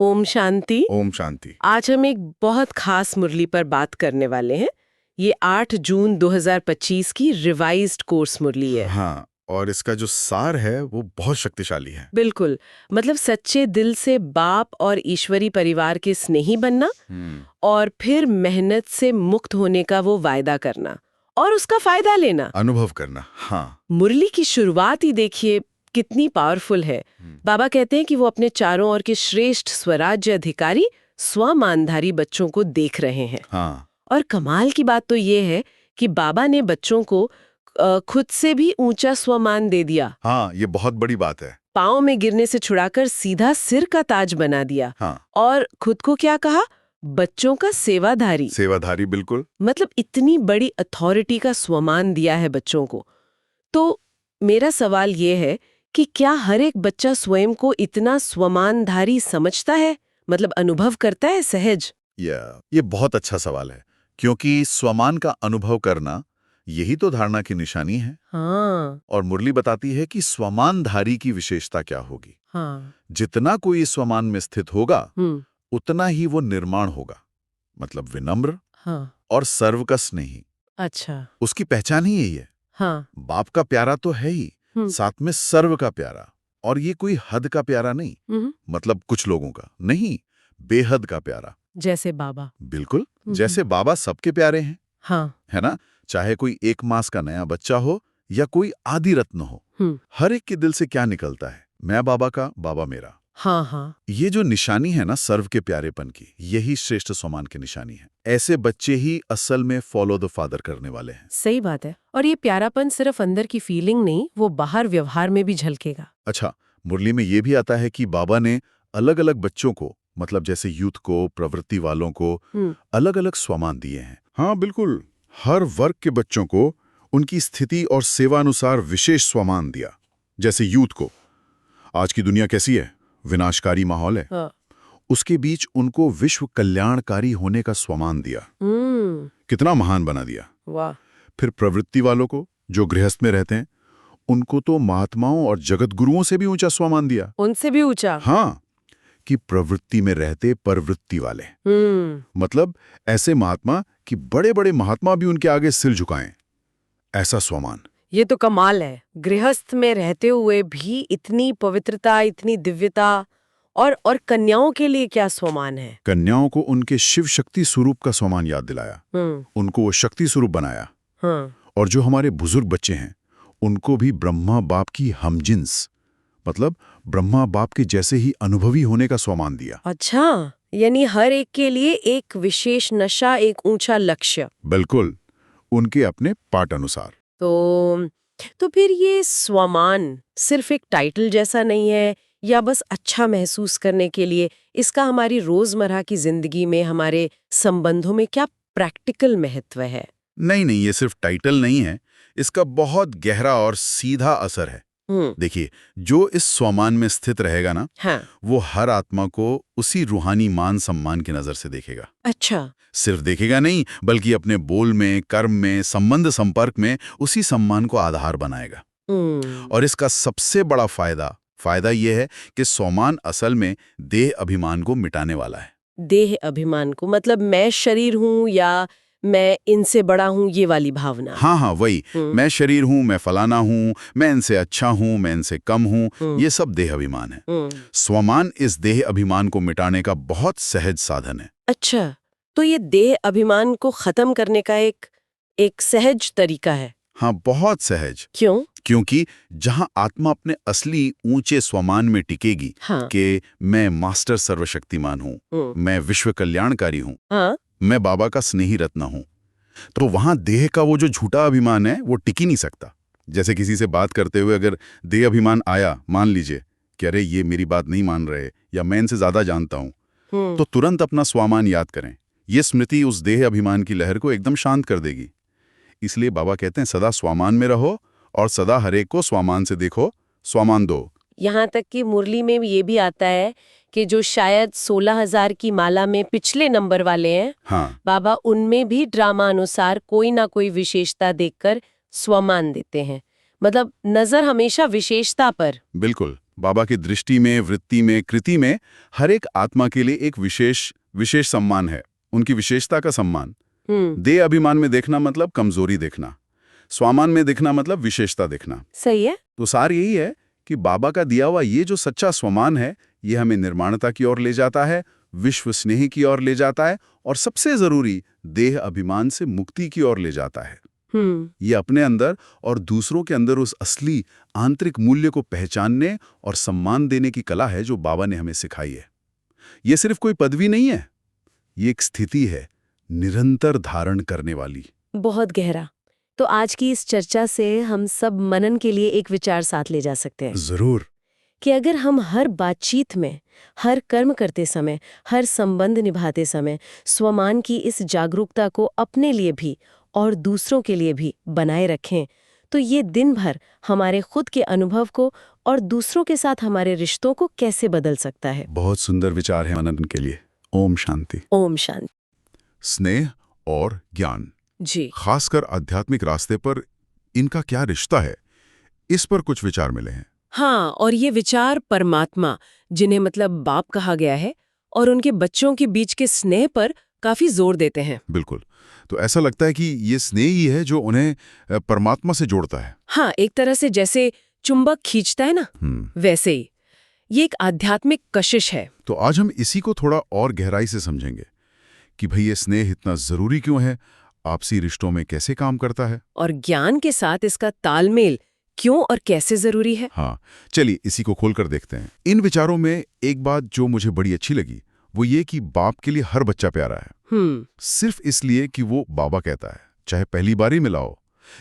ओम शांति। ओम शांति। आज हम एक बहुत खास मुरली पर बात करने वाले हैं। ये 8 जून 2025 की रिवाइज्ड कोर्स मुरली है। हाँ, और इसका जो सार है वो बहुत शक्तिशाली है। बिल्कुल, मतलब सच्चे दिल से बाप और ईश्वरी परिवार के स्नेही बनना और फिर मेहनत से मुक्त होने का वो वायदा करना और उसका फायदा लेना, अनुभव करना। हाँ, मुरली की शुरुआत ही देखिए कितनी पावरफुल है। बाबा कहते हैं कि वो अपने चारों ओर के श्रेष्ठ स्वराज्य अधिकारी स्वमानधारी बच्चों को देख रहे हैं। हाँ, और कमाल की बात तो ये है कि बाबा ने बच्चों को खुद से भी ऊंचा स्वमान दे दिया। हाँ, ये बहुत बड़ी बात है। पाँव में गिरने से छुड़ाकर सीधा सिर का ताज बना दिया। हाँ, और खुद को क्या कहा? बच्चों का सेवाधारी। सेवाधारी, बिल्कुल। मतलब इतनी बड़ी अथॉरिटी का स्वमान दिया है बच्चों को। तो मेरा सवाल ये है कि क्या हर एक बच्चा स्वयं को इतना स्वमानधारी समझता है, मतलब अनुभव करता है सहज? ये बहुत अच्छा सवाल है, क्योंकि स्वमान का अनुभव करना यही तो धारणा की निशानी है। हाँ, और मुरली बताती है कि स्वमानधारी की विशेषता क्या होगी। हाँ, जितना कोई स्वमान में स्थित होगा, हम्म, उतना ही वो निर्माण होगा, मतलब विनम्र हाँ, और सर्व का स्नेही। अच्छा, उसकी पहचान ही यही है। हाँ, बाप का प्यारा तो है ही, साथ में सर्व का प्यारा। और ये कोई हद का प्यारा नहीं, मतलब कुछ लोगों का नहीं, बेहद का प्यारा। जैसे बाबा। बिल्कुल, जैसे बाबा सबके प्यारे हैं, हाँ, है ना? चाहे कोई 1 मास का नया बच्चा हो या कोई आदि रत्न हो, हर एक के दिल से क्या निकलता है? मैं बाबा का, बाबा मेरा। हाँ, हाँ, ये जो निशानी है ना सर्व के प्यारेपन की, यही श्रेष्ठ स्वमान की निशानी है। ऐसे बच्चे ही असल में फॉलो द फादर करने वाले हैं। सही बात है। और ये प्यारापन सिर्फ अंदर की फीलिंग नहीं, वो बाहर व्यवहार में भी झलकेगा। अच्छा, मुरली में ये भी आता है कि बाबा ने अलग-अलग बच्चों को, मतलब जैसे यूथ को, प्रवृत्ति वालों को, अलग-अलग स्वमान दिए हैं। हाँ, बिल्कुल। हर वर्ग के बच्चों को उनकी स्थिति और सेवा अनुसार विशेष स्वमान दिया। जैसे यूथ को, आज की दुनिया कैसी है? विनाशकारी माहौल है। हाँ, उसके बीच उनको विश्व कल्याणकारी होने का स्वमान दिया। कितना महान बना दिया। वाह। फिर प्रवृत्ति वालों को, जो गृहस्थ में रहते हैं, उनको तो महात्माओं और जगत गुरुओं से भी ऊंचा स्वमान दिया। उनसे भी ऊंचा। हाँ, कि प्रवृत्ति में रहते परवृत्ति वाले, मतलब ऐसे महात्मा कि बड़े-बड़े महात्मा भी उनके आगे सिर झुकाएं, ऐसा स्वमान। ये तो कमाल है। गृहस्थ में रहते हुए भी इतनी पवित्रता, इतनी दिव्यता। और कन्याओं के लिए क्या स्वमान है? कन्याओं को उनके शिव शक्ति स्वरूप का स्वमान याद दिलाया, उनको वो शक्ति स्वरूप बनाया। हाँ। और जो हमारे बुजुर्ग बच्चे हैं, उनको भी ब्रह्मा बाप की हमजिन्स, मतलब ब्रह्मा बाप के जैसे ही अनुभवी होने का स्वमान दिया। अच्छा, यानी हर एक के लिए एक विशेष नशा, एक ऊंचा लक्ष्य। बिल्कुल, उनके अपने पाठ अनुसार। तो फिर ये स्वमान सिर्फ एक टाइटल जैसा नहीं है या बस अच्छा महसूस करने के लिए? इसका हमारी रोजमर्रा की जिंदगी में, हमारे संबंधों में क्या प्रैक्टिकल महत्व है? नहीं, ये सिर्फ टाइटल नहीं है, इसका बहुत गहरा और सीधा असर है। देखिए, जो इस स्वमान में स्थित रहेगा ना, हाँ। वो हर आत्मा को उसी रूहानी मान सम्मान की नजर से देखेगा। अच्छा। सिर्फ देखेगा नहीं, बल्कि अपने बोल में, कर्म में, संबंध संपर्क में उसी सम्मान को आधार बनाएगा। और इसका सबसे बड़ा फायदा ये है कि स्वमान असल में देह अभिमान को मिटाने वाला है। देह अभिमान को मतलब मैं शरीर हूँ या मैं इनसे बड़ा हूँ, ये वाली भावना। हाँ, वही। मैं शरीर हूँ, मैं फलाना हूँ, मैं इनसे अच्छा हूँ, मैं इनसे कम हूँ, ये सब देह अभिमान है। स्वमान इस देह अभिमान को मिटाने का बहुत सहज साधन है। अच्छा, तो ये देह अभिमान को खत्म करने का एक सहज तरीका है? हाँ, बहुत सहज। क्यों? क्योंकि जहां आत्मा अपने असली ऊंचे स्वमान में टिकेगी, हाँ। कि मैं मास्टर सर्वशक्तिमान हूँ, मैं विश्व कल्याणकारी हूँ, हाँ? मैं बाबा का स्नेही रत्न हूँ, तो वहां देह का वो जो झूठा अभिमान है वो टिक ही नहीं सकता। जैसे किसी से बात करते हुए अगर देह अभिमान आया, मान लीजिए कि अरे ये मेरी बात नहीं मान रहे या मैं इनसे ज्यादा जानता हूँ, तो तुरंत अपना स्वामान याद करें। ये स्मृति उस देह अभिमान की लहर को एकदम शांत कर देगी। इसलिए बाबा कहते हैं सदा स्वामान में रहो और सदा हरेक को स्वामान से देखो, स्वामान दो। यहाँ तक कि मुरली में ये भी आता है कि जो शायद 16,000 की माला में पिछले नंबर वाले हैं, हाँ, बाबा उनमें भी ड्रामा अनुसार कोई ना कोई विशेषता देखकर स्वमान देते हैं। मतलब नजर हमेशा विशेषता पर। बिल्कुल। बाबा की दृष्टि में, वृत्ति में, कृति में हर एक आत्मा के लिए एक विशेष सम्मान है, उनकी विशेषता का सम्मान। देह अभिमान में देखना मतलब कमजोरी देखना, स्वामान में देखना मतलब विशेषता देखना। सही है। तो सार यही है कि बाबा का दिया हुआ ये जो सच्चा स्वमान है, ये हमें निर्माणता की ओर ले जाता है, विश्व स्नेह की ओर ले जाता है, और सबसे जरूरी देह अभिमान से मुक्ति की ओर ले जाता है। ये अपने अंदर और दूसरों के अंदर उस असली आंतरिक मूल्य को पहचानने और सम्मान देने की कला है जो बाबा ने हमें सिखाई है। ये सिर्फ कोई पदवी नहीं है, ये एक स्थिति है, निरंतर धारण करने वाली। बहुत गहरा। तो आज की इस चर्चा से हम सब मनन के लिए एक विचार साथ ले जा सकते हैं। जरूर। कि अगर हम हर बातचीत में, हर कर्म करते समय, हर संबंध निभाते समय स्वमान की इस जागरूकता को अपने लिए भी और दूसरों के लिए भी बनाए रखें, तो ये दिन भर हमारे खुद के अनुभव को और दूसरों के साथ हमारे रिश्तों को कैसे बदल सकता है। बहुत सुंदर विचार है मनन के लिए। ओम शांति। ओम शांति। स्नेह और ज्ञान, जी, खासकर आध्यात्मिक रास्ते पर इनका क्या रिश्ता है, इस पर कुछ विचार मिले हैं। हाँ, और ये विचार परमात्मा, जिन्हें मतलब बाप कहा गया है, और उनके बच्चों के बीच के स्नेह पर काफी जोर देते हैं। बिल्कुल। तो ऐसा लगता है कि ये स्नेह ही है जो उन्हें परमात्मा से जोड़ता है। हाँ, एक तरह से जैसे चुंबक खींचता है ना, वैसे ही ये एक आध्यात्मिक कशिश है। तो आज हम इसी को थोड़ा और गहराई से समझेंगे कि भाई ये स्नेह इतना जरूरी क्यों है, आपसी रिश्तों में कैसे काम करता है, और ज्ञान के साथ इसका तालमेल क्यों और कैसे जरूरी है। हाँ, चलिए इसी को खोलकर देखते हैं। इन विचारों में एक बात जो मुझे बड़ी अच्छी लगी वो ये कि बाप के लिए हर बच्चा प्यारा है, सिर्फ इसलिए कि वो बाबा कहता है, चाहे पहली बार ही मिलाओ।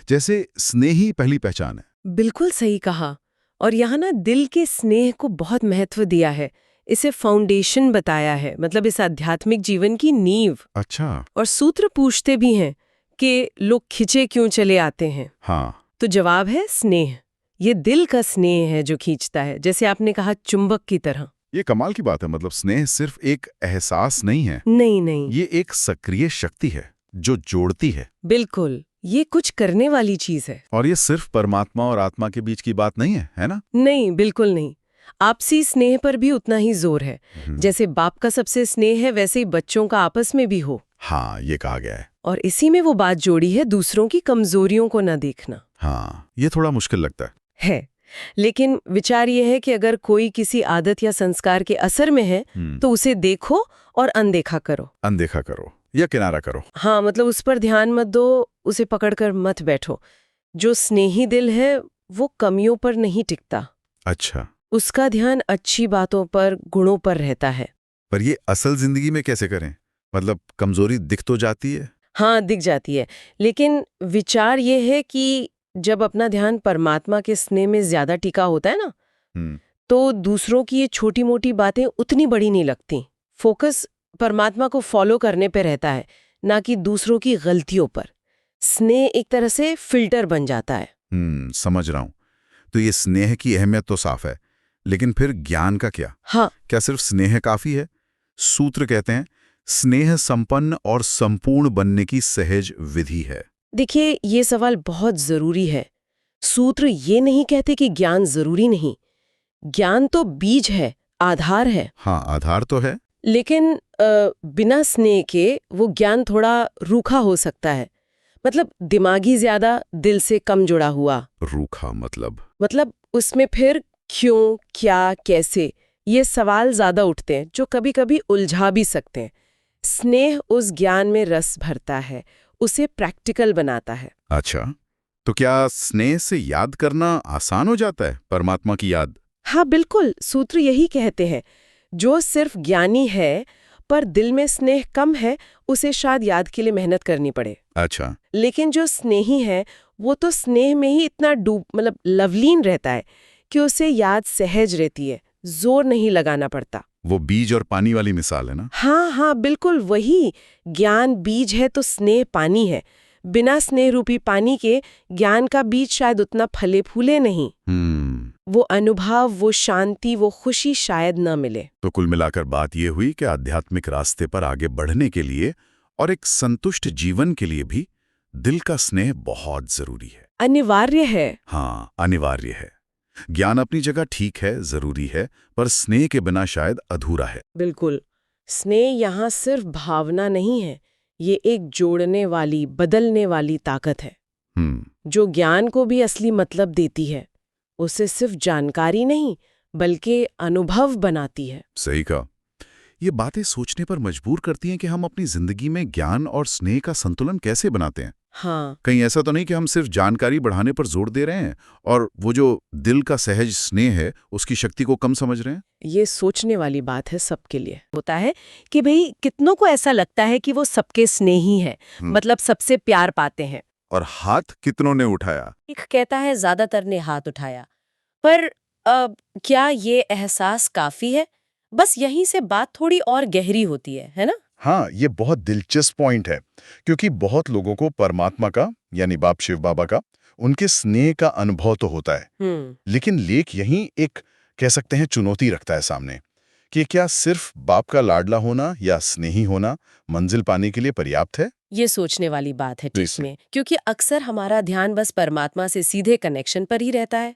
जैसे स्नेह ही पहली पहचान है। बिल्कुल सही कहा। और यहाँ ना दिल के स्नेह को बहुत महत्व दिया है, इसे फाउंडेशन बताया है, मतलब इस आध्यात्मिक जीवन की नींव। अच्छा। और सूत्र पूछते भी हैं कि लोग खिंचे क्यों चले आते हैं। हाँ, तो जवाब है स्नेह। ये दिल का स्नेह है जो खींचता है, जैसे आपने कहा चुंबक की तरह। ये कमाल की बात है। मतलब स्नेह सिर्फ एक एहसास नहीं है। नहीं, ये एक सक्रिय शक्ति है जो जोड़ती है। बिल्कुल, ये कुछ करने वाली चीज है। और ये सिर्फ परमात्मा और आत्मा के बीच की बात नहीं है ना? नहीं, बिल्कुल नहीं। आपसी स्नेह पर भी उतना ही जोर है। जैसे बाप का सबसे स्नेह है, वैसे ही बच्चों का आपस में भी हो। हाँ, ये कहा गया है। और इसी में वो बात जोड़ी है, दूसरों की कमजोरियों को न देखना। हाँ, ये थोड़ा मुश्किल लगता है। लेकिन विचार ये है कि अगर कोई किसी आदत या संस्कार के असर में है तो उसे देखो और अनदेखा करो या किनारा करो। हाँ, मतलब उस पर ध्यान मत दो, उसे पकड़कर मत बैठो। जो स्नेही दिल है वो कमियों पर नहीं टिकता। अच्छा। उसका ध्यान अच्छी बातों पर, गुणों पर रहता है। पर ये असल जिंदगी में कैसे करें? मतलब कमजोरी दिख तो जाती है। हाँ, दिख जाती है। लेकिन विचार ये है कि जब अपना ध्यान परमात्मा के स्नेह में ज्यादा टिका होता है ना, तो दूसरों की ये छोटी मोटी बातें उतनी बड़ी नहीं लगती। फोकस परमात्मा को फॉलो करने पे रहता है, ना कि दूसरों की गलतियों पर। स्नेह एक तरह से फिल्टर बन जाता है। समझ रहा हूं। तो ये स्नेह की अहमियत तो साफ है, लेकिन फिर ज्ञान का क्या? हाँ, क्या सिर्फ स्नेह काफी है? सूत्र कहते हैं स्नेह संपन्न और संपूर्ण बनने की सहज विधि है। देखिए, ये सवाल बहुत जरूरी है। सूत्र ये नहीं कहते कि ज्ञान जरूरी नहीं। ज्ञान तो बीज है, आधार है। हाँ, आधार तो है। लेकिन बिना स्नेह के वो ज्ञान थोड़ा रूखा हो सकता है। मतलब दिमागी ज्यादा, दिल से कम जुड़ा हुआ। रूखा मतलब उसमें फिर क्यों, क्या, कैसे ये सवाल ज्यादा उठते हैं, जो कभी कभी उलझा भी सकते हैं। स्नेह उस ज्ञान में रस भरता है, उसे प्रैक्टिकल बनाता है। अच्छा, तो क्या स्नेह से याद करना आसान हो जाता है, परमात्मा की याद? हाँ, बिल्कुल। सूत्र यही कहते हैं, जो सिर्फ ज्ञानी है पर दिल में स्नेह कम है, उसे शायद याद के लिए मेहनत करनी पड़े। अच्छा। लेकिन जो स्नेही है वो तो स्नेह में ही इतना लवलीन रहता है कि उसे याद सहज रहती है, जोर नहीं लगाना पड़ता। वो बीज और पानी वाली मिसाल है ना? हाँ, बिल्कुल वही। ज्ञान बीज है तो स्नेह पानी है। बिना स्नेह रूपी पानी के ज्ञान का बीज शायद उतना फले फूले नहीं। वो अनुभव, वो शांति, वो खुशी शायद न मिले। तो कुल मिलाकर बात ये हुई कि आध्यात्मिक रास्ते पर आगे बढ़ने के लिए और एक संतुष्ट जीवन के लिए भी दिल का स्नेह बहुत जरूरी है। अनिवार्य है। हाँ, अनिवार्य है। ज्ञान अपनी जगह ठीक है, जरूरी है, पर स्नेह के बिना शायद अधूरा है। बिल्कुल। स्नेह यहाँ सिर्फ भावना नहीं है, ये एक जोड़ने वाली, बदलने वाली ताकत है, जो ज्ञान को भी असली मतलब देती है। उसे सिर्फ जानकारी नहीं, बल्कि अनुभव बनाती है। सही कहा। ये बातें सोचने पर मजबूर करती हैं कि हम अपनी जिंदगी में ज्ञान और स्नेह का संतुलन कैसे बनाते हैं। हाँ, कहीं ऐसा तो नहीं कि हम सिर्फ जानकारी बढ़ाने पर जोर दे रहे हैं और वो जो दिल का सहज स्नेह है उसकी शक्ति को कम समझ रहे हैं। ये सोचने वाली बात है सबके लिए। होता है कि भाई कितनों को ऐसा लगता है कि वो सबके स्नेही है, मतलब सबसे प्यार पाते हैं। और हाथ कितनों ने उठाया? एक कहता है ज्यादातर ने हाथ उठाया। पर क्या ये एहसास काफी है? बस यहीं से बात थोड़ी और गहरी होती है ना? हाँ, ये बहुत दिलचस्प पॉइंट है, क्योंकि बहुत लोगों को परमात्मा का, यानी बाप शिव बाबा का, उनके स्नेह का अनुभव तो होता है। लेकिन लेख यहीं एक, कह सकते हैं, चुनौती रखता है सामने कि क्या सिर्फ बाप का लाडला होना या स्नेही होना मंजिल पाने के लिए पर्याप्त है? ये सोचने वाली बात है ठीक में, क्योंकि अक्सर हमारा ध्यान बस परमात्मा से सीधे कनेक्शन पर ही रहता है।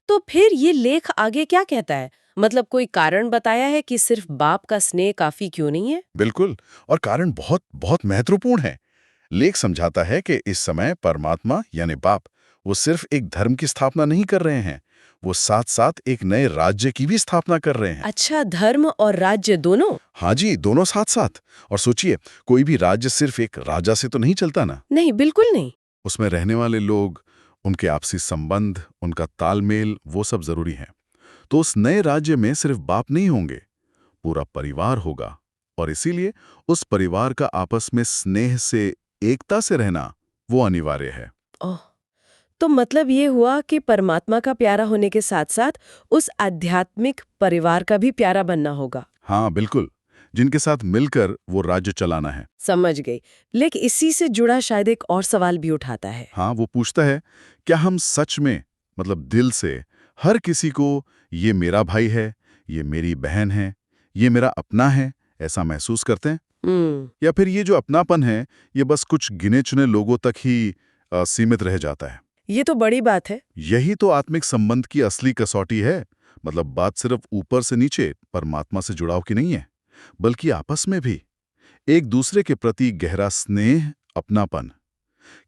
तो फिर ये लेख आगे क्या कहता है? मतलब कोई कारण बताया है कि सिर्फ बाप का स्नेह काफी क्यों नहीं है? बिल्कुल, और कारण बहुत बहुत महत्वपूर्ण है। लेख समझाता है कि इस समय परमात्मा यानी बाप वो सिर्फ एक धर्म की स्थापना नहीं कर रहे हैं, वो साथ साथ एक नए राज्य की भी स्थापना कर रहे हैं। अच्छा, धर्म और राज्य दोनों? हाँ जी, दोनों साथ साथ। और सोचिए, कोई भी राज्य सिर्फ एक राजा से तो नहीं चलता ना। नहीं, बिल्कुल नहीं। उसमें रहने वाले लोग, उनके आपसी संबंध, उनका तालमेल, वो सब जरूरी है। तो उस नए राज्य में सिर्फ बाप नहीं होंगे, पूरा परिवार होगा। और इसीलिए उस परिवार का आपस में स्नेह से, एकता से रहना वो अनिवार्य है। ओह, तो मतलब ये हुआ कि परमात्मा का प्यारा होने के साथ साथ उस आध्यात्मिक परिवार का भी प्यारा बनना होगा। हाँ बिल्कुल, जिनके साथ मिलकर वो राज्य चलाना है। समझ गई। लेकिन इसी से जुड़ा शायद एक और सवाल भी उठाता है। हाँ, वो पूछता है, क्या हम सच में, मतलब दिल से, हर किसी को ये मेरा भाई है, ये मेरी बहन है, ये मेरा अपना है, ऐसा महसूस करते हैं? या फिर ये जो अपनापन है, ये बस कुछ गिने चुने लोगों तक ही सीमित रह जाता है? ये तो बड़ी बात है। यही तो आत्मिक संबंध की असली कसौटी है। मतलब बात सिर्फ ऊपर से नीचे परमात्मा से जुड़ाव की नहीं है, बल्कि आपस में भी एक दूसरे के प्रति गहरा स्नेह, अपनापन।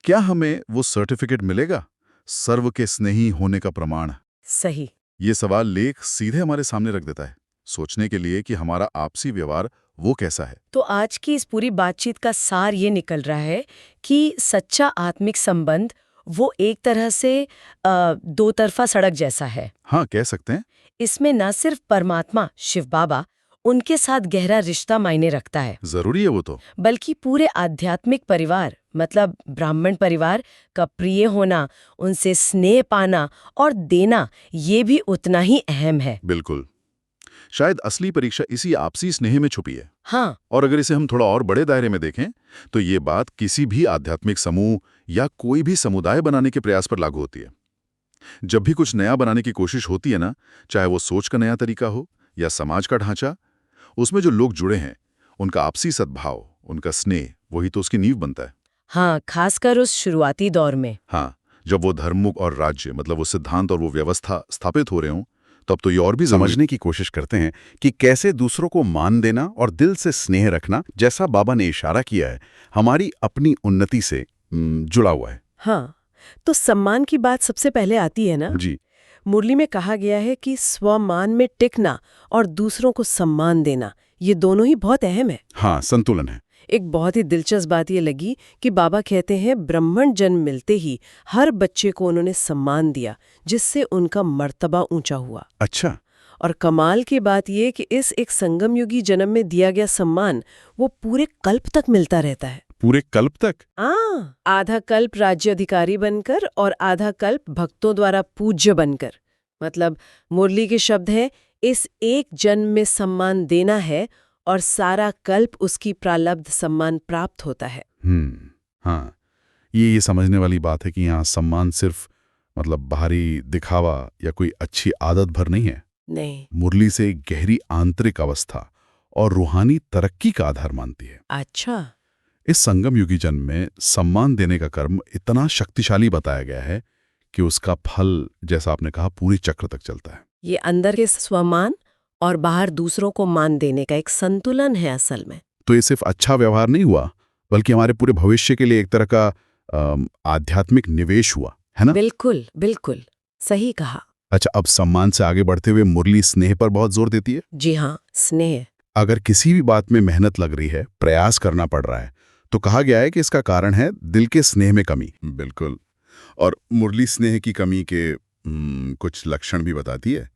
क्या हमें वो सर्टिफिकेट मिलेगा, सर्व के स्नेही होने का प्रमाण? सही। ये सवाल लेख सीधे हमारे सामने रख देता है, सोचने के लिए कि हमारा आपसी व्यवहार वो कैसा है। तो आज की इस पूरी बातचीत का सार ये निकल रहा है कि सच्चा आत्मिक संबंध वो एक तरह से दो तरफा सड़क जैसा है। हाँ, कह सकते हैं। इसमें न सिर्फ परमात्मा शिव बाबा, उनके साथ गहरा रिश्ता मायने रखता है, जरूरी है वो तो, बल्कि पूरे आध्यात्मिक परिवार, मतलब ब्राह्मण परिवार का प्रिय होना, उनसे स्नेह पाना और देना, ये भी उतना ही अहम है। बिल्कुल। शायद असली परीक्षा इसी आपसी स्नेह में छुपी है। हाँ, और अगर इसे हम थोड़ा और बड़े दायरे में देखें, तो ये बात किसी भी आध्यात्मिक समूह या कोई भी समुदाय बनाने के प्रयास पर लागू होती है। जब भी कुछ नया बनाने की कोशिश होती है ना, चाहे वो सोच का नया तरीका हो या समाज का ढांचा, उसमें जो लोग जुड़े हैं, उनका आपसी सद्भाव, उनका स्नेह, वही तो उसकी नींव बनता है। हाँ, खासकर उस शुरुआती दौर में। हाँ, जब वो धर्ममुख और राज्य, मतलब वो सिद्धांत और वो व्यवस्था स्थापित हो रहे हों, तब तो ये और भी समझने की कोशिश करते हैं कि कैसे दूसरों को मान देना और दिल से स्नेह रखना, जैसा बाबा ने इशारा किया है, हमारी अपनी उन्नति से जुड़ा हुआ है। हाँ, तो सम्मान की बात सबसे पहले आती है ना? जी। मुरली में कहा गया है कि स्वमान में टिकना और दूसरों को सम्मान देना, ये दोनों ही बहुत अहम है। हाँ, संतुलन है। एक बहुत ही दिलचस्प बात ये लगी कि बाबा कहते हैं ब्राह्मण जन्म मिलते ही हर बच्चे को उन्होंने सम्मान दिया, जिससे उनका मर्तबा ऊंचा हुआ। अच्छा। और कमाल की बात ये कि इस एक संगमयुगी जन्म में दिया गया सम्मान वो पूरे कल्प तक मिलता रहता है। पूरे कल्प तक? आधा कल्प राज्य अधिकारी बनकर और आधा कल्प भक्तों द्वारा पूज्य बनकर। मतलब मुरली के शब्द हैं, इस एक जन्म में सम्मान देना है और सारा कल्प उसकी प्रालब्ध सम्मान प्राप्त होता है। हाँ, ये समझने वाली बात है कि यहाँ सम्मान सिर्फ, मतलब बाहरी दिखावा या कोई अच्छी आदत भर नहीं है। नहीं, मुरली से गहरी आंतरिक अवस्था और रूहानी तरक्की का आधार मानती है। अच्छा। इस संगम युगी जन्म में सम्मान देने का कर्म इतना शक्तिशाली बताया गया है कि उसका फल, जैसा आपने कहा, पूरी चक्र तक चलता है। ये अंदर के स्वमान और बाहर दूसरों को मान देने का एक संतुलन है असल में। तो ये सिर्फ अच्छा व्यवहार नहीं हुआ, बल्कि हमारे पूरे भविष्य के लिए एक तरह का आध्यात्मिक निवेश हुआ, है ना? बिल्कुल बिल्कुल सही कहा। अच्छा, अब सम्मान से आगे बढ़ते हुए मुरली स्नेह पर बहुत जोर देती है। जी हाँ, स्नेह। अगर किसी भी बात में मेहनत लग रही है, प्रयास करना पड़ रहा है, तो कहा गया है कि इसका कारण है दिल के स्नेह में कमी। बिल्कुल। और मुरली स्नेह की कमी के कुछ लक्षण भी बताती है,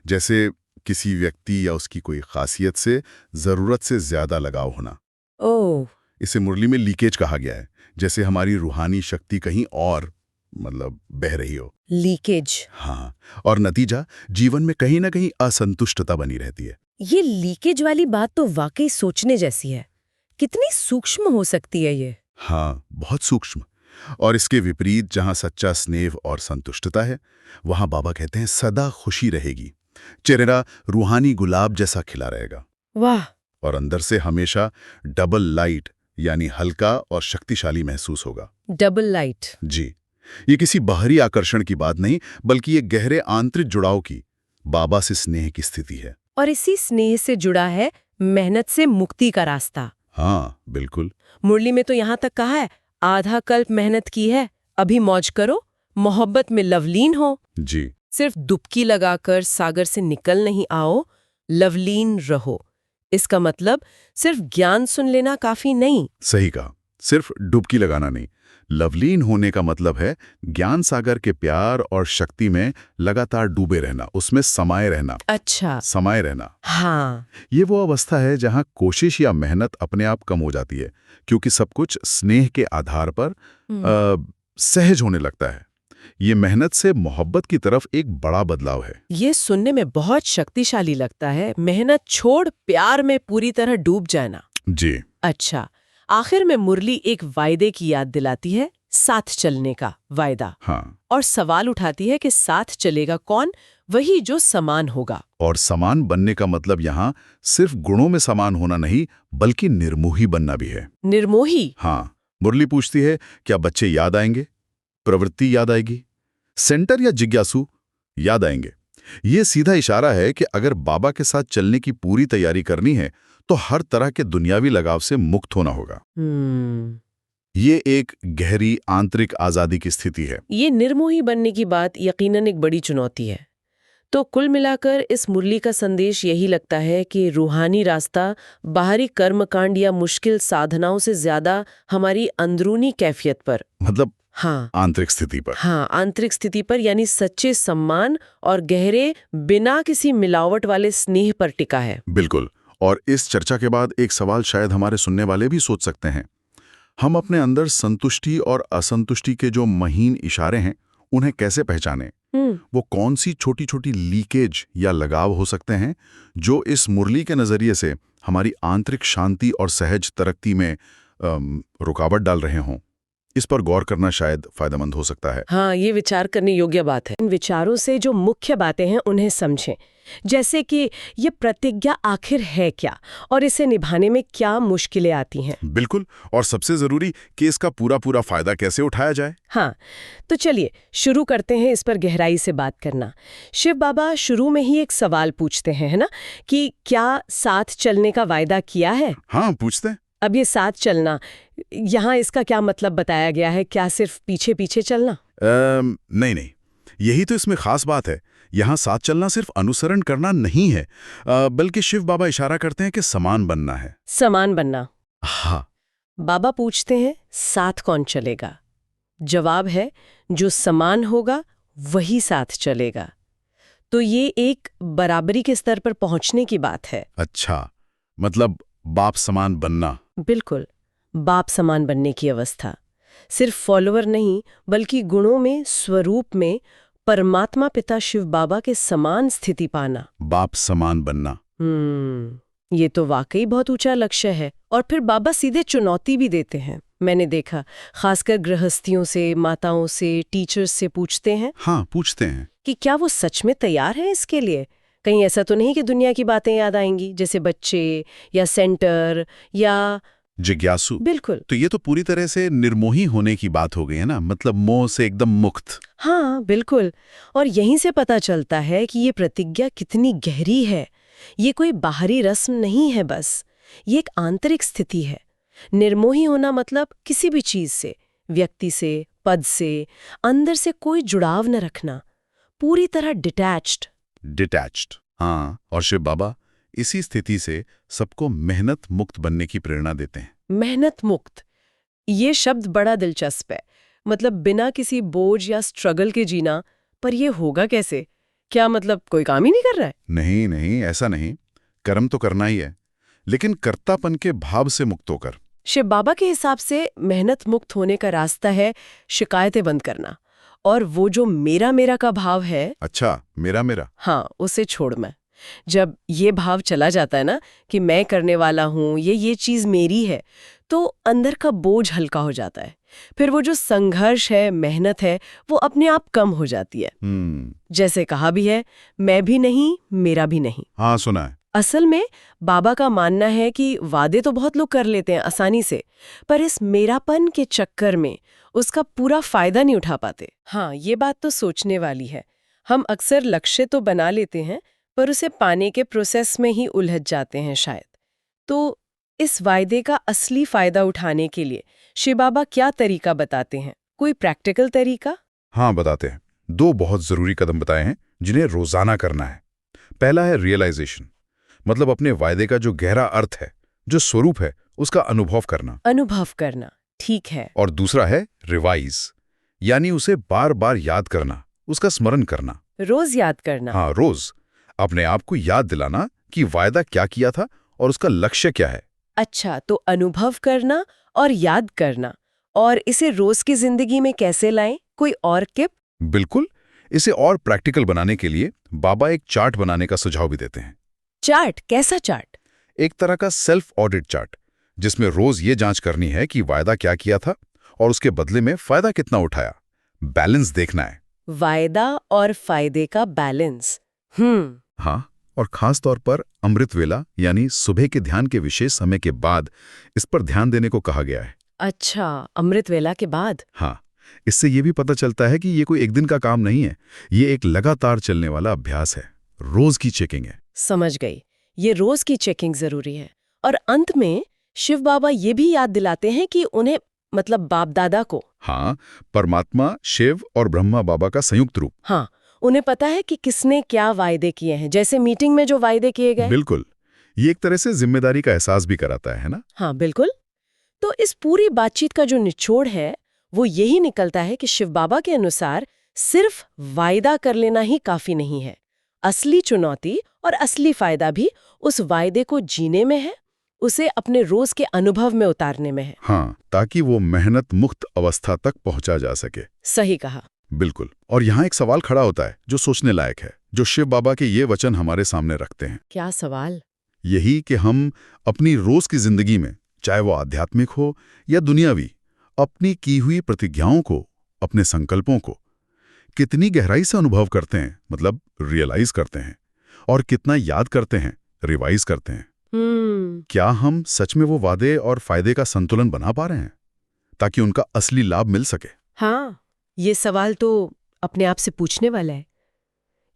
जैसे किसी व्यक्ति या उसकी कोई खासियत से ज़रूरत से ज़्यादा लगाव होना। ओह। इसे मुरली में लीकेज कहा गया है, जैसे हमारी रूहानी शक्ति कहीं और बह रही हो। लीकेज। हाँ, और नतीजा जीवन में कहीं ना कहीं असंतुष्टता बनी रहती है। ये लीकेज वाली बात तो वाकई सोचने जैसी है। कितनी सूक्ष्म हो सकती है ये। हाँ, बहुत सूक्ष्म। और इसके विपरीत जहाँ सच्चा स्नेह और संतुष्टता है, वहाँ बाबा कहते हैं सदा खुशी रहेगी, चेहरा रूहानी गुलाब जैसा खिला रहेगा। वाह। और अंदर से हमेशा डबल लाइट, यानी हल्का और शक्तिशाली महसूस होगा। Double light. जी, ये किसी बाहरी आकर्षण की बात नहीं, बल्कि ये गहरे आंतरिक जुड़ाव की, बाबा से स्नेह की स्थिति है। और इसी स्नेह से जुड़ा है मेहनत से मुक्ति का रास्ता। हाँ, बिल्कुल। मुरली में तो यहाँ तक कहा है, आधा कल्प मेहनत की है, अभी मौज करो, मोहब्बत में लवलीन हो। जी। सिर्फ डुबकी लगाकर सागर से निकल नहीं आओ, लवलीन रहो। इसका मतलब सिर्फ ज्ञान सुन लेना काफी नहीं। सही कहा, सिर्फ डुबकी लगाना नहीं। लवलीन होने का मतलब है ज्ञान सागर के प्यार और शक्ति में लगातार डूबे रहना, उसमें समाये रहना। अच्छा। समाये रहना। हाँ। ये वो अवस्था है जहां कोशिश या मेहनत अपने आप कम हो जाती है, क्योंकि सब कुछ स्नेह के आधार पर सहज होने लगता है। ये मेहनत से मोहब्बत की तरफ एक बड़ा बदलाव है। ये सुनने में बहुत शक्तिशाली लगता है, मेहनत छोड़ प्यार में पूरी तरह डूब जाना। जी। अच्छा, आखिर में मुरली एक वायदे की याद दिलाती है, साथ चलने का वायदा। हाँ। और सवाल उठाती है कि साथ चलेगा कौन? वही जो समान होगा। और समान बनने का मतलब यहाँ सिर्फ गुणों में समान होना नहीं, बल्कि निर्मोही बनना भी है। निर्मोही? हाँ। मुरली पूछती है, क्या बच्चे याद आएंगे? प्रवृत्ति याद आएगी? सेंटर या जिज्ञासु याद आएंगे? ये सीधा इशारा है कि अगर बाबा के साथ चलने की पूरी तैयारी करनी है, तो हर तरह के दुनियावी लगाव से मुक्त होना होगा। ये एक गहरी आंतरिक आजादी की स्थिति है। ये निर्मोही बनने की बात यकीनन एक बड़ी चुनौती है। तो कुल मिलाकर इस मुरली का संदेश यही लगता है कि रूहानी रास्ता बाहरी कर्मकांड या मुश्किल साधनाओं से ज्यादा हमारी अंदरूनी कैफियत पर, मतलब हाँ, आंतरिक स्थिति पर। हाँ, आंतरिक स्थिति पर, यानी सच्चे सम्मान और गहरे बिना किसी मिलावट वाले स्नेह पर टिका है। बिल्कुल। और इस चर्चा के बाद एक सवाल शायद हमारे सुनने वाले भी सोच सकते हैं, हम अपने अंदर संतुष्टि और असंतुष्टि के जो महीन इशारे हैं, उन्हें कैसे पहचानें? वो कौन सी छोटी छोटी लीकेज या लगाव हो सकते हैं जो इस मुरली के नजरिए से हमारी आंतरिक शांति और सहज तरक्की में रुकावट डाल रहे हों? इस पर गौर करना शायद फायदेमंद हो सकता है। हाँ, ये विचार करने योग्य बात है। इन विचारों से जो मुख्य बातें हैं उन्हें समझें, जैसे कि ये प्रतिज्ञा आखिर है क्या और इसे निभाने में क्या मुश्किलें आती हैं। बिल्कुल। और सबसे जरूरी कि इसका पूरा फायदा कैसे उठाया जाए। हाँ, तो चलिए शुरू करते हैं इस पर गहराई से बात करना। शिव बाबा शुरू में ही एक सवाल पूछते हैं, है ना, कि क्या साथ चलने का वायदा किया है? हाँ, पूछते हैं। अब ये साथ चलना, यहाँ इसका क्या मतलब बताया गया है? क्या सिर्फ पीछे पीछे चलना? नहीं, यही तो इसमें खास बात है। यहाँ साथ चलना सिर्फ अनुसरण करना नहीं है, बल्कि शिव बाबा इशारा करते हैं कि समान बनना है। समान बनना? हाँ। बाबा पूछते हैं साथ कौन चलेगा? जवाब है जो समान होगा वही साथ चलेगा। तो ये एक बराबरी के स्तर पर पहुंचने की बात है। अच्छा, मतलब बाप समान बनना। बिल्कुल, बाप समान बनने की अवस्था। सिर्फ फॉलोअर नहीं, बल्कि गुणों में, स्वरूप में परमात्मा पिता शिव बाबा के समान स्थिति पाना। बाप समान बनना। ये तो वाकई बहुत ऊंचा लक्ष्य है। और फिर बाबा सीधे चुनौती भी देते हैं। मैंने देखा, खासकर गृहस्थियों से, माताओं से, टीचर्स से पूछते हैं। हाँ, पूछते हैं कि क्या वो सच में तैयार हैं इसके लिए? कहीं ऐसा तो नहीं कि दुनिया की बातें याद आएंगी, जैसे बच्चे या सेंटर या जिज्ञासु। बिल्कुल। तो ये तो पूरी तरह से निर्मोही होने की बात हो गई है ना, मतलब मोह से एकदम मुक्त। हाँ बिल्कुल। और यहीं से पता चलता है कि ये प्रतिज्ञा कितनी गहरी है। ये कोई बाहरी रस्म नहीं है बस, ये एक आंतरिक स्थिति है। निर्मोही होना मतलब किसी भी चीज से, व्यक्ति से, पद से, अंदर से कोई जुड़ाव न रखना, पूरी तरह डिटैच्ड। हाँ, और शिव बाबा इसी स्थिति से सबको मेहनत मुक्त बनने की प्रेरणा देते हैं। मेहनत मुक्त, ये शब्द बड़ा दिलचस्प है। मतलब बिना किसी बोझ या स्ट्रगल के जीना। पर ये होगा कैसे? क्या मतलब कोई काम ही नहीं कर रहा है? नहीं नहीं, ऐसा नहीं। कर्म तो करना ही है, लेकिन कर्तापन के भाव से मुक्त होकर। शिव बाबा के हिसाब से मेहनत मुक्त होने का रास्ता है शिकायतें बंद करना, और वो जो मेरा मेरा का भाव है, अच्छा, मेरा मेरा। हाँ, उसे छोड़ मैं। जब ये भाव चला जाता है ना कि मैं करने वाला हूँ, ये चीज मेरी है, तो अंदर का बोझ हल्का हो जाता है। फिर वो जो संघर्ष है, मेहनत है, वो अपने आप कम हो जाती है। जैसे कहा भी है, मैं भी नहीं, मेरा भी नहीं। हाँ, सुना है। असल में बाबा का मानना है कि वादे तो बहुत लोग कर लेते हैं आसानी से, पर इस मेरापन के चक्कर में उसका पूरा फायदा नहीं उठा पाते। हाँ, ये बात तो सोचने वाली है। हम अक्सर लक्ष्य तो बना लेते हैं, पर उसे पाने के प्रोसेस में ही उलझ जाते हैं शायद। तो इस वायदे का असली फायदा उठाने के लिए शिव बाबा क्या तरीका बताते हैं? कोई प्रैक्टिकल तरीका? हाँ, बताते हैं। 2 बहुत जरूरी कदम बताए हैं जिन्हें रोजाना करना है। पहला है रियलाइजेशन, मतलब अपने वायदे का जो गहरा अर्थ है, जो स्वरूप है, उसका अनुभव करना। अनुभव करना, ठीक है। और दूसरा है रिवाइज, यानी उसे बार बार याद करना, उसका स्मरण करना। रोज याद करना। हाँ, रोज अपने आप को याद दिलाना कि वायदा क्या किया था और उसका लक्ष्य क्या है। अच्छा, तो अनुभव करना और याद करना, और इसे रोज की जिंदगी में कैसे लाएं? कोई और टिप? बिल्कुल। इसे और प्रैक्टिकल बनाने के लिए बाबा एक चार्ट बनाने का सुझाव भी देते हैं। चार्ट? कैसा चार्ट? एक तरह का सेल्फ ऑडिट चार्ट, जिसमें रोज ये जांच करनी है कि वायदा क्या किया था और उसके बदले में फायदा कितना उठाया। बैलेंस देखना है। वायदा और फायदे का बैलेंस। हाँ, और खास तौर पर अमृत वेला यानी सुबह के ध्यान के विशेष समय के बाद इस पर ध्यान देने को कहा गया है। अच्छा, अमृत वेला के बाद? हाँ, इससे ये भी पता चलता है कि ये कोई एक दिन का काम नहीं है, ये एक लगातार चलने वाला अभ्यास है, रोज की चेकिंग है। समझ गई, ये रोज की चेकिंग जरूरी है। और अंत में शिव बाबा ये भी याद दिलाते हैं कि उन्हें, मतलब बाप दादा को, हाँ, परमात्मा, शिव और ब्रह्मा बाबा का संयुक्त रूप। हाँ, उन्हें पता है कि किसने क्या वायदे किए हैं, जैसे मीटिंग में जो वायदे किए गए। बिल्कुल, ये एक तरह से जिम्मेदारी का एहसास भी कराता है ना? हाँ बिल्कुल। तो इस पूरी बातचीत का जो निचोड़ है, वो यही निकलता है कि शिव बाबा के अनुसार सिर्फ वायदा कर लेना ही काफी नहीं है। असली चुनौती और असली फायदा भी उस वायदे को जीने में है, उसे अपने रोज के अनुभव में उतारने में है। हाँ, ताकि वो मेहनत मुक्त अवस्था तक पहुंचा जा सके। सही कहा। बिल्कुल। और यहाँ एक सवाल खड़ा होता है जो सोचने लायक है, जो शिव बाबा के ये वचन हमारे सामने रखते हैं। क्या सवाल? यही कि हम अपनी रोज की जिंदगी में, चाहे वो आध्यात्मिक हो या दुनियावी, अपनी की हुई प्रतिज्ञाओं को, अपने संकल्पों को कितनी गहराई से अनुभव करते हैं, मतलब रियलाइज करते हैं, और कितना याद करते हैं, रिवाइज करते हैं। क्या हम सच में वो वादे और फायदे का संतुलन बना पा रहे हैं ताकि उनका असली लाभ मिल सके? हाँ, ये सवाल तो अपने आप से पूछने वाला है।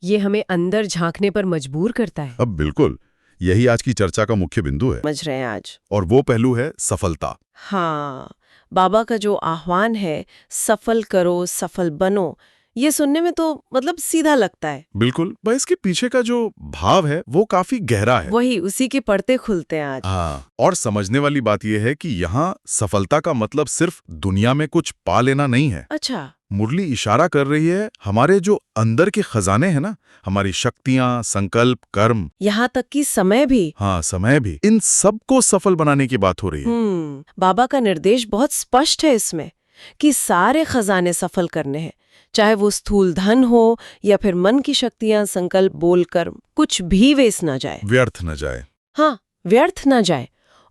ये हमें अंदर झांकने पर मजबूर करता है। अब बिल्कुल, यही आज की चर्चा का मुख्य बिंदु है। समझ रहे हैं आज। और वो पहलू है सफलता। हाँ, बाबा का जो आह्वान है, सफल करो, सफल बनो, ये सुनने में तो मतलब सीधा लगता है। बिल्कुल, पर इसके पीछे का जो भाव है वो काफी गहरा है। वही, उसी के पर्दे खुलते हैं आज। हाँ, और समझने वाली बात यह है कि यहाँ सफलता का मतलब सिर्फ दुनिया में कुछ पा लेना नहीं है। अच्छा। मुरली इशारा कर रही है हमारे जो अंदर के खजाने हैं ना, हमारी शक्तियां, संकल्प, कर्म, यहाँ तक कि समय भी। हाँ, समय भी, इन सबको सफल बनाने की बात हो रही है। बाबा का निर्देश बहुत स्पष्ट है इसमें कि सारे खजाने सफल करने हैं, चाहे वो स्थूल धन हो या फिर मन की शक्तियां, संकल्प, बोल, कर्म, कुछ भी वेस्ट ना जाए, व्यर्थ न जाए। हाँ, व्यर्थ ना जाए।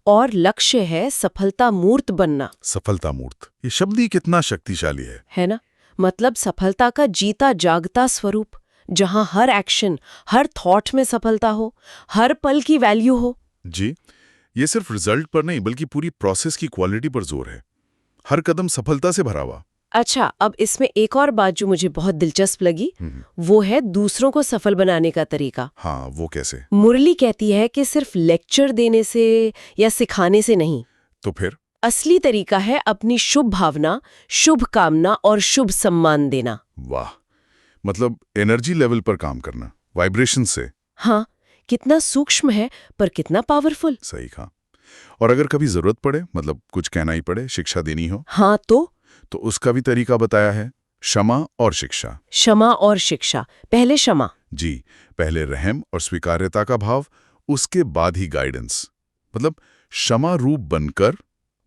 और लक्ष्य है सफलता मूर्त बनना। सफलता मूर्त, ये शब्द ही कितना शक्तिशाली है ना? मतलब सफलता का जीता जागता स्वरूप, जहां हर एक्शन, हर थॉट में सफलता हो, हर पल की वैल्यू हो। जी, ये सिर्फ रिजल्ट पर नहीं बल्कि पूरी प्रोसेस की क्वालिटी पर जोर है। हर कदम सफलता से भरा हुआ। अच्छा, अब इसमें एक और बात जो मुझे बहुत दिलचस्प लगी, वो है दूसरों को सफल बनाने का तरीका। हाँ, वो कैसे? मुरली कहती है कि सिर्फ लेक्चर देने से या सिखाने से नहीं, तो फिर असली तरीका है अपनी शुभ भावना, शुभ कामना और शुभ सम्मान देना। वाह, मतलब एनर्जी लेवल पर काम करना, वाइब्रेशन से। हाँ, कितना सूक्ष्म है पर कितना पावरफुल। सही कहा। और अगर कभी जरूरत पड़े, मतलब कुछ कहना ही पड़े, शिक्षा देनी हो, हाँ, तो उसका भी तरीका बताया है, क्षमा और शिक्षा। क्षमा और शिक्षा। पहले क्षमा। जी, पहले रहम और स्वीकार्यता का भाव, उसके बाद ही गाइडेंस। मतलब क्षमा रूप बनकर,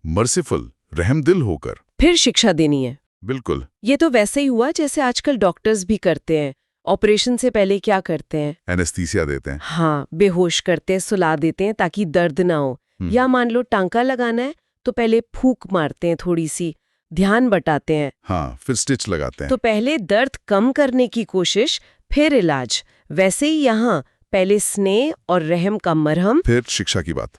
मर्सीफुल, रहमदिल होकर। फिर शिक्षा देनी है। बिल्कुल। ये तो वैसे ही हुआ जैसे आजकल डॉक्टर्स भी करते हैं। ऑपरेशन से पहले क्या करते हैं? एनेस्थीसिया देते हैं। हाँ, बेहोश करते हैं, सुला देते हैं ताकि दर्द ना हो। या मान लो टांका लगाना है तो पहले फूंक मारते हैं, थोड़ी सी ध्यान बटाते हैं। हाँ, फिर स्टिच लगाते हैं। तो पहले दर्द कम करने की कोशिश, फिर इलाज। वैसे ही यहाँ पहले स्नेह और रहम का मरहम, फिर शिक्षा की बात।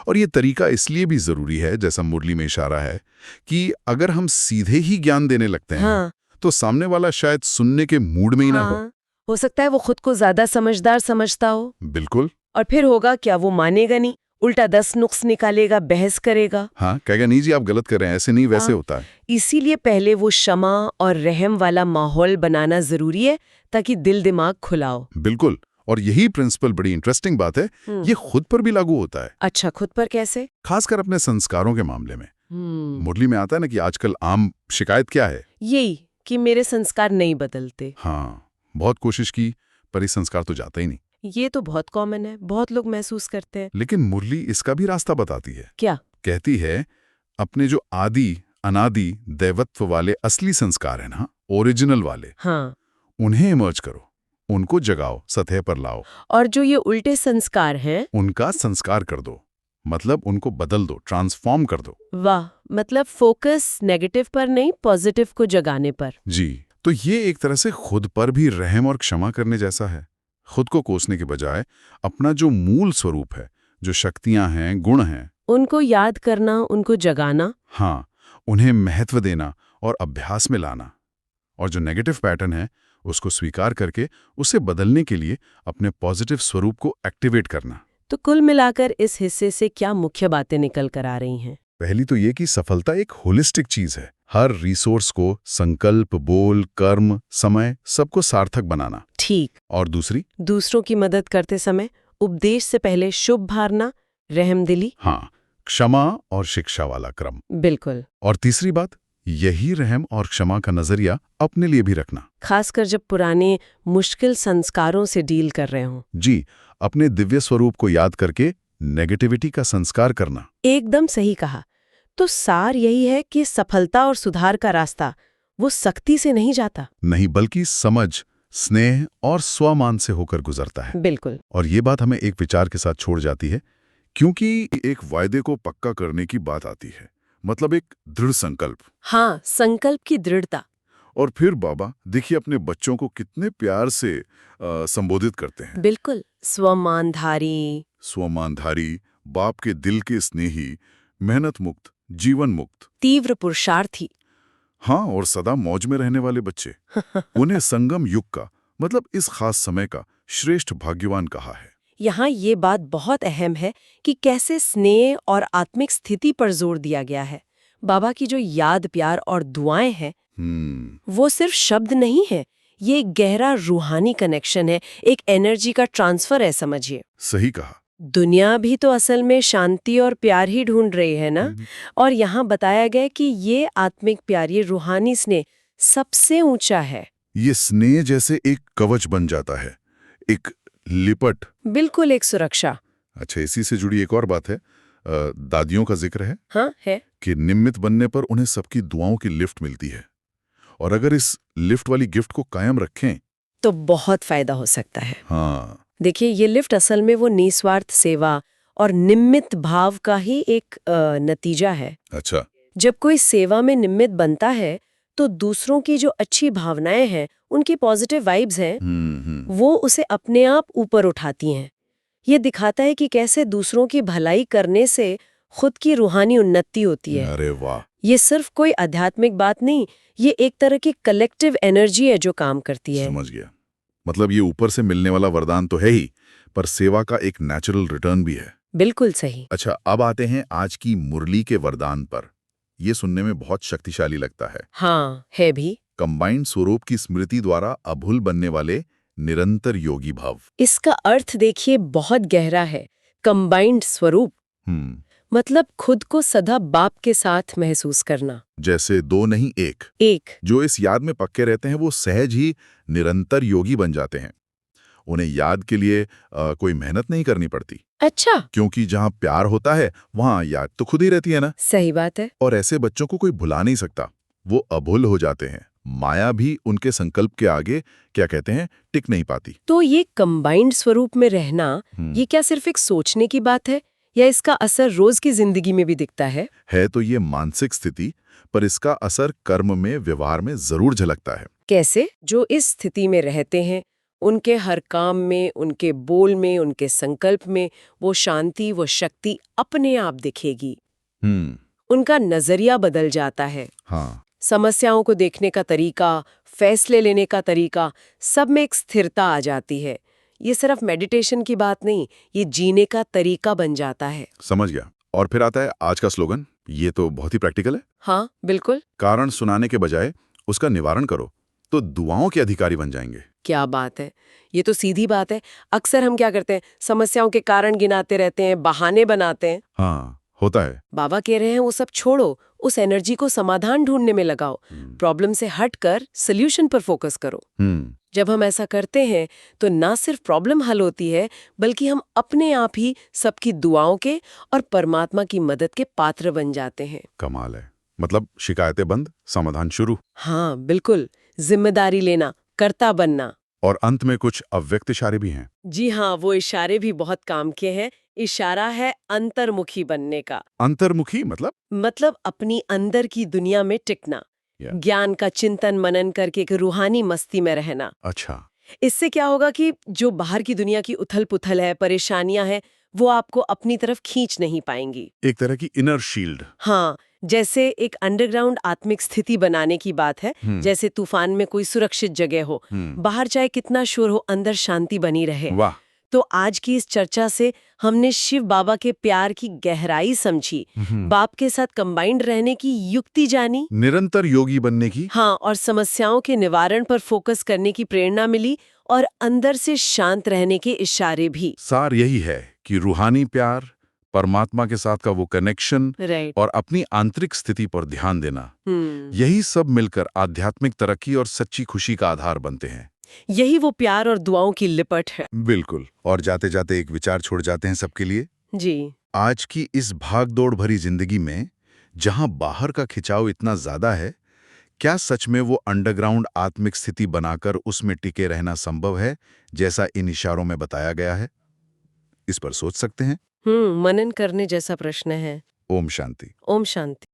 और ये तरीका इसलिए भी जरूरी है, जैसा मुरली में इशारा है, कि अगर हम सीधे ही ज्ञान देने लगते हैं, हाँ, तो सामने वाला शायद सुनने के मूड में ही ना हो। हो सकता है वो खुद को ज्यादा समझदार समझता हो। बिल्कुल। और फिर होगा क्या, वो मानेगा नहीं, उल्टा 10 नुक्स निकालेगा, बहस करेगा। हाँ, कहेगा नहीं जी आप गलत कर रहे हैं, ऐसे नहीं वैसे होता है। इसीलिए पहले वो क्षमा और रहम वाला माहौल बनाना जरूरी है ताकि दिल दिमाग खुला हो। बिल्कुल। और यही प्रिंसिपल बड़ी इंटरेस्टिंग बात है, ये खुद पर भी लागू होता है। अच्छा, खुद पर कैसे? खासकर अपने संस्कारों के मामले में। मुरली में आता है ना कि आजकल आम शिकायत क्या है? यही कि मेरे संस्कार नहीं बदलते। हाँ, बहुत कोशिश की पर ये संस्कार तो जाता ही नहीं। ये तो बहुत कॉमन है, बहुत लोग महसूस करते हैं। लेकिन मुरली इसका भी रास्ता बताती है। क्या? कहती है अपने जो आदि अनादि दैवत्व वाले असली संस्कार है ना, ओरिजिनल वाले, हाँ, उन्हें इमर्ज करो, उनको जगाओ, सतह पर लाओ। और जो ये उल्टे संस्कार हैं, उनका संस्कार कर दो, मतलब उनको बदल दो, ट्रांसफॉर्म कर दो। वाह, मतलब फोकस नेगेटिव पर नहीं, पॉजिटिव को जगाने पर। जी, तो ये एक तरह से खुद पर भी रहम और क्षमा करने जैसा है। खुद को कोसने के बजाय अपना जो मूल स्वरूप है, जो शक्तियां हैं, गुण हैं, उनको याद करना, उनको जगाना। हाँ, उन्हें महत्व देना और अभ्यास में लाना। और जो नेगेटिव पैटर्न है उसको स्वीकार करके उसे बदलने के लिए अपने पॉजिटिव स्वरूप को एक्टिवेट करना। तो कुल मिलाकर इस हिस्से से क्या मुख्य बातें निकल कर आ रही हैं? पहली तो ये कि सफलता एक होलिस्टिक चीज है। हर रिसोर्स को संकल्प, बोल, कर्म, समय सबको सार्थक बनाना। ठीक। और दूसरी, दूसरों की मदद करते समय उपदेश से पहले शुभ भावना, रहमदिली। हाँ, क्षमा और शिक्षा वाला क्रम। बिल्कुल। और तीसरी बात, यही रहम और क्षमा का नजरिया अपने लिए भी रखना, खासकर जब पुराने मुश्किल संस्कारों से डील कर रहे हों। जी, अपने दिव्य स्वरूप को याद करके नेगेटिविटी का संस्कार करना। एकदम सही कहा। तो सार यही है कि सफलता और सुधार का रास्ता वो सख्ती से नहीं जाता। नहीं, बल्कि समझ, स्नेह और स्वमान से होकर गुजरता है। बिल्कुल। और ये बात हमें एक विचार के साथ छोड़ जाती है, क्योंकि एक वायदे को पक्का करने की बात आती है, मतलब एक दृढ़ संकल्प। हाँ, संकल्प की दृढ़ता। और फिर बाबा देखिए अपने बच्चों को कितने प्यार से संबोधित करते हैं। बिल्कुल, स्वमानधारी। स्वमानधारी, बाप के दिल के स्नेही, मेहनत मुक्त, जीवन मुक्त, तीव्र पुरुषार्थी। हाँ, और सदा मौज में रहने वाले बच्चे। उन्हें संगम युग का, मतलब इस खास समय का श्रेष्ठ भाग्यवान कहा है। यहाँ ये बात बहुत अहम है कि कैसे स्नेह और आत्मिक स्थिति पर जोर दिया गया है। बाबा की जो याद, प्यार और दुआएं हैं, वो सिर्फ शब्द नहीं है, ये एक गहरा रूहानी कनेक्शन है, एक एनर्जी का ट्रांसफर है, समझिए। सही कहा। दुनिया भी तो असल में शांति और प्यार ही ढूंढ रही है ना। और यहाँ बताया गया कि ये आत्मिक प्यार, ये रूहानी स्नेह सबसे ऊंचा है। ये स्नेह जैसे एक कवच बन जाता है, एक लिपट। बिल्कुल, एक सुरक्षा। अच्छा, इसी से जुड़ी एक और बात है, दादियों का जिक्र है। हाँ, है कि निमित्त बनने पर उन्हें सबकी दुआओं की लिफ्ट मिलती है, और अगर इस लिफ्ट वाली गिफ्ट को कायम रखें तो बहुत फायदा हो सकता है। हाँ, देखिए, ये लिफ्ट असल में वो निस्वार्थ सेवा और निमित्त भाव का ही एक नतीजा है। अच्छा। जब कोई सेवा में निमित्त बनता है तो दूसरों की जो अच्छी भावनाएं हैं, उनकी पॉजिटिव वाइब्स हैं, वो उसे अपने आप ऊपर उठाती हैं। ये दिखाता है कि कैसे दूसरों की भलाई करने से खुद की रूहानी उन्नति होती है। अरे वाह, ये सिर्फ कोई आध्यात्मिक बात नहीं, ये एक तरह की कलेक्टिव एनर्जी है जो काम करती है। समझ गया। मतलब ये ऊपर से मिलने वाला वरदान तो है ही, पर सेवा का एक नेचुरल रिटर्न भी है। बिल्कुल सही। अच्छा, अब आते हैं आज की मुरली के वरदान पर। ये सुनने में बहुत शक्तिशाली लगता है। हाँ, है भी। कंबाइंड स्वरूप की स्मृति द्वारा अभुल बनने वाले निरंतर योगी भाव। इसका अर्थ देखिए बहुत गहरा है। कंबाइंड स्वरूप मतलब खुद को सदा बाप के साथ महसूस करना। जैसे दो नहीं एक। जो इस याद में पक्के रहते हैं वो सहज ही निरंतर योगी बन जाते हैं। उन्हें याद के लिए कोई मेहनत नहीं करनी पड़ती। अच्छा, क्योंकि जहाँ प्यार होता है वहाँ याद तो खुद ही रहती है ना। सही बात है। और ऐसे बच्चों को कोई भुला नहीं सकता। वो अभुल हो जाते हैं। माया भी उनके संकल्प के आगे क्या कहते हैं, टिक नहीं पाती। तो ये कंबाइंड स्वरूप में रहना, ये क्या सिर्फ एक सोचने की बात है या इसका असर रोज की जिंदगी में भी दिखता है? है तो ये मानसिक स्थिति, पर इसका असर कर्म में, व्यवहार में जरूर झलकता है। कैसे? जो इस स्थिति में रहते हैं उनके हर काम में, उनके बोल में, उनके संकल्प में वो शांति, वो शक्ति अपने आप दिखेगी। उनका नजरिया बदल जाता है। हाँ, समस्याओं को देखने का तरीका, फैसले लेने का तरीका, सब में एक स्थिरता आ जाती है। ये सिर्फ मेडिटेशन की बात नहीं, ये जीने का तरीका बन जाता है। समझ गया। और फिर आता है आज का स्लोगन। ये तो बहुत ही प्रैक्टिकल है। हाँ, बिल्कुल। कारण सुनाने के बजाय उसका निवारण करो तो दुआओं के अधिकारी बन जाएंगे। क्या बात है, ये तो सीधी बात है। अक्सर हम क्या करते हैं, समस्याओं के कारण गिनाते रहते हैं, बहाने बनाते हैं। हाँ, होता है। बाबा कह रहे हैं वो सब छोड़ो, उस एनर्जी को समाधान ढूंढने में लगाओ। प्रॉब्लम से हटकर सॉल्यूशन पर फोकस करो। जब हम ऐसा करते हैं तो ना सिर्फ प्रॉब्लम हल होती है, बल्कि हम अपने आप ही सबकी दुआओं के और परमात्मा की मदद के पात्र बन जाते हैं। कमाल है। मतलब शिकायतें बंद, समाधान शुरू। हाँ, बिल्कुल। जिम्मेदारी लेना, कर्ता बनना। और अंत में कुछ अव्यक्त इशारे भी हैं। जी हाँ, वो इशारे भी बहुत काम के हैं। इशारा है अंतर्मुखी बनने का। अंतर्मुखी मतलब अपनी अंदर की दुनिया में टिकना, ज्ञान का चिंतन मनन करके एक रूहानी मस्ती में रहना। अच्छा। इससे क्या होगा कि जो बाहर की दुनिया की उथल पुथल है, परेशानियां हैं, वो आपको अपनी तरफ खींच नहीं पाएंगी। एक तरह की इनर शील्ड। हाँ, जैसे एक अंडरग्राउंड आत्मिक स्थिति बनाने की बात है। जैसे तूफान में कोई सुरक्षित जगह हो, बाहर चाहे कितना शोर हो, अंदर शांति बनी रहे। वाह। तो आज की इस चर्चा से हमने शिव बाबा के प्यार की गहराई समझी, बाप के साथ कंबाइंड रहने की युक्ति जानी, निरंतर योगी बनने की। हाँ, और समस्याओं के निवारण पर फोकस करने की प्रेरणा मिली, और अंदर से शांत रहने के इशारे भी। सार यही है कि रूहानी प्यार, परमात्मा के साथ का वो कनेक्शन, और अपनी आंतरिक स्थिति पर ध्यान देना, यही सब मिलकर आध्यात्मिक तरक्की और सच्ची खुशी का आधार बनते हैं। यही वो प्यार और दुआओं की लिपट है। बिल्कुल। और जाते जाते एक विचार छोड़ जाते हैं सबके लिए। जी। आज की इस भागदौड़ भरी जिंदगी में जहां बाहर का खिंचाव इतना ज्यादा है, क्या सच में वो अंडरग्राउंड आत्मिक स्थिति बनाकर उसमें टिके रहना संभव है, जैसा इन इशारों में बताया गया है? इस पर सोच सकते हैं। मनन करने जैसा प्रश्न है। ओम शांति। ओम शांति।